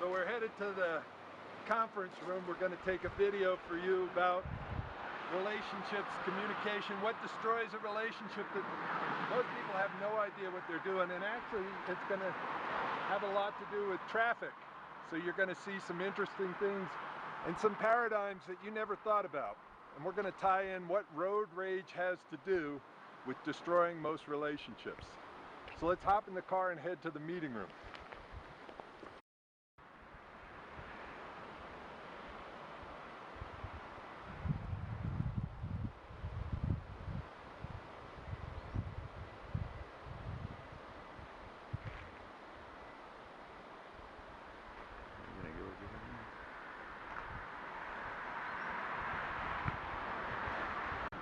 So we're headed to the conference room. We're going to take a video for you about relationships, communication, what destroys a relationship that most people have no idea what they're doing. And actually, it's going to have a lot to do with traffic. So you're going to see some interesting things and some paradigms that you never thought about. And we're going to tie in what road rage has to do with destroying most relationships. So let's hop in the car and head to the meeting room.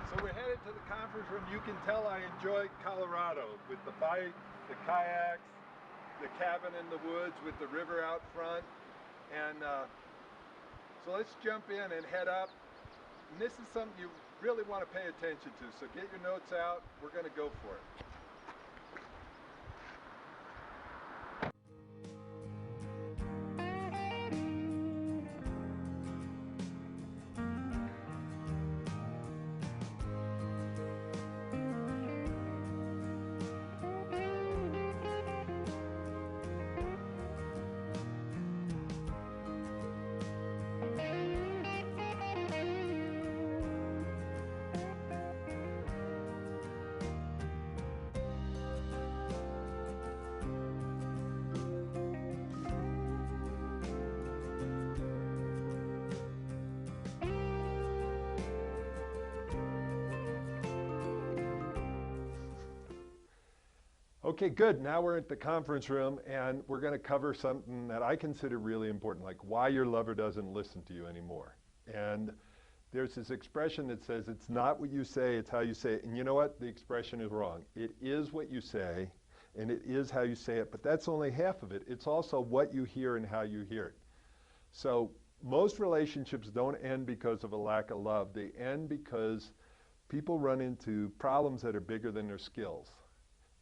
So we're headed to the conference room. You can tell I enjoy Colorado with the bike, the kayaks, the cabin in the woods with the river out front. And so let's jump in and head up. And this is something you really want to pay attention to. So get your notes out. We're going to go for it. Okay, good. Now we're at the conference room and we're going to cover something that I consider really important, like why your lover doesn't listen to you anymore. And there's this expression that says it's not what you say, it's how you say it. And you know what? The expression is wrong. It is what you say and it is how you say it, but that's only half of it. It's also what you hear and how you hear it. So most relationships don't end because of a lack of love. They end because people run into problems that are bigger than their skills.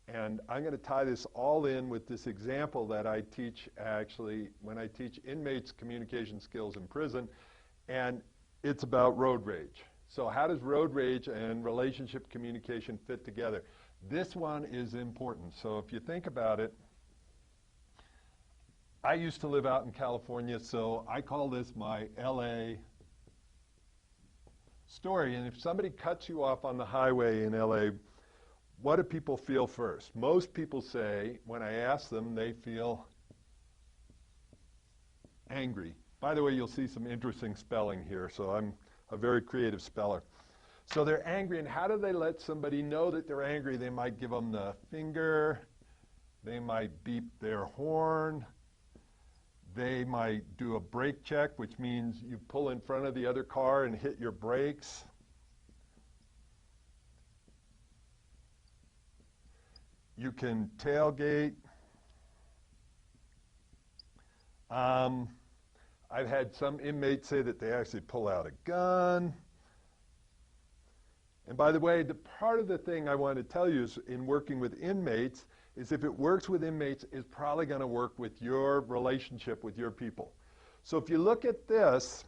And I'm going to tie this all in with this example that I teach actually when I teach inmates communication skills in prison, and it's about road rage. So how does road rage and relationship communication fit together? This one is important. So if you think about it, I used to live out in California, so I call this my LA story. And if somebody cuts you off on the highway in LA, what do people feel first? Most people say, when I ask them, they feel angry. By the way, you'll see some interesting spelling here, so I'm a very creative speller. So they're angry, and how do they let somebody know that they're angry? They might give them the finger, they might beep their horn, they might do a brake check, which means you pull in front of the other car and hit your brakes. You can tailgate. I've had some inmates say that they actually pull out a gun. And by the way, the part of the thing I want to tell you is in working with inmates is if it works with inmates, it's probably going to work with your relationship with your people. So if you look at this,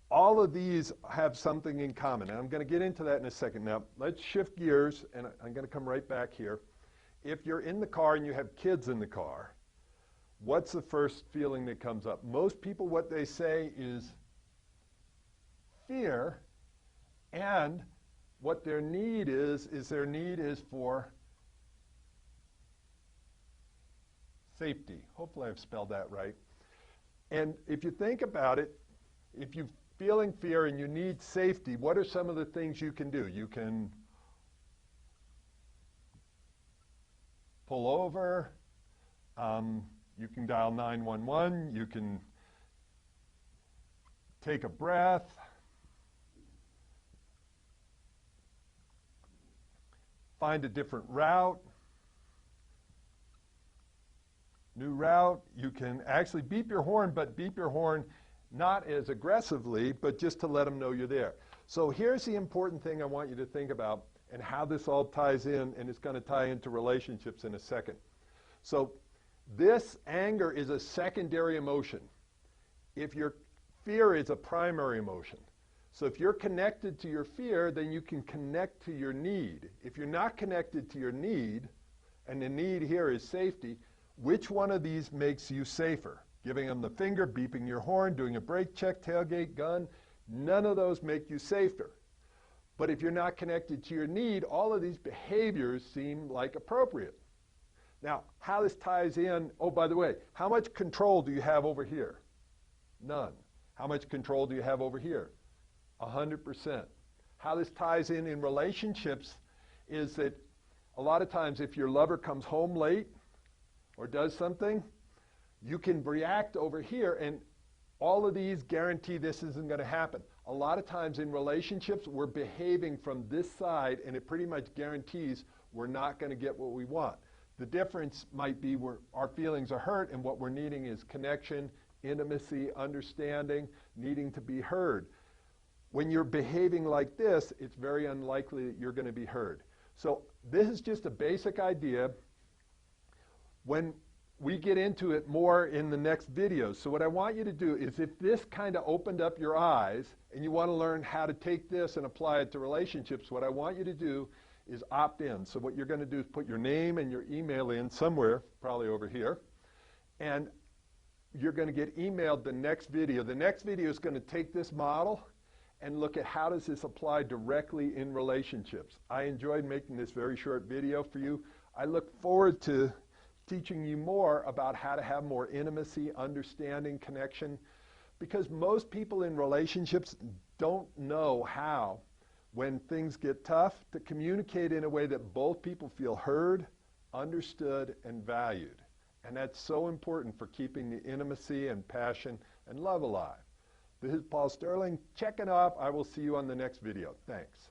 all of these have something in common, and I'm going to get into that in a second. Now, let's shift gears, and I'm going to come right back here. If you're in the car and you have kids in the car, what's the first feeling that comes up? Most people, what they say is fear, and what their need is their need is for safety. Hopefully I've spelled that right. And if you think about it, if you're feeling fear and you need safety, what are some of the things you can do? You can pull over, you can dial 911, you can take a breath, find a different route, new route. You can actually beep your horn, but beep your horn not as aggressively, but just to let them know you're there. So here's the important thing I want you to think about and how this all ties in, and it's going to tie into relationships in a second. So This anger is a secondary emotion. If your fear is a primary emotion. So if you're connected to your fear, then you can connect to your need. If you're not connected to your need, and the need here is safety, which one of these makes you safer? Giving them the finger, beeping your horn, doing a brake check, tailgate, gun, none of those make you safer. But if you're not connected to your need, all of these behaviors seem like appropriate. Now, how this ties in, oh, by the way, how much control do you have over here? None. How much control do you have over here? 100%. How this ties in relationships is that a lot of times if your lover comes home late or does something, you can react over here, and all of these guarantee this isn't going to happen. A lot of times in relationships, we're behaving from this side, and it pretty much guarantees we're not going to get what we want. The difference might be where our feelings are hurt, and what we're needing is connection, intimacy, understanding, needing to be heard. When you're behaving like this, it's very unlikely that you're going to be heard. So this is just a basic idea. When we get into it more in the next videos. So what I want you to do is, if this kind of opened up your eyes and you want to learn how to take this and apply it to relationships, what I want you to do is opt in. So what you're going to do is put your name and your email in somewhere, probably over here, and you're going to get emailed the next video. The next video is going to take this model and look at how does this apply directly in relationships. I enjoyed making this very short video for you. I look forward to teaching you more about how to have more intimacy, understanding, connection, because most people in relationships don't know how, when things get tough, to communicate in a way that both people feel heard, understood, and valued. And that's so important for keeping the intimacy and passion and love alive. This is Paul Sterling checking off. I will see you on the next video. Thanks.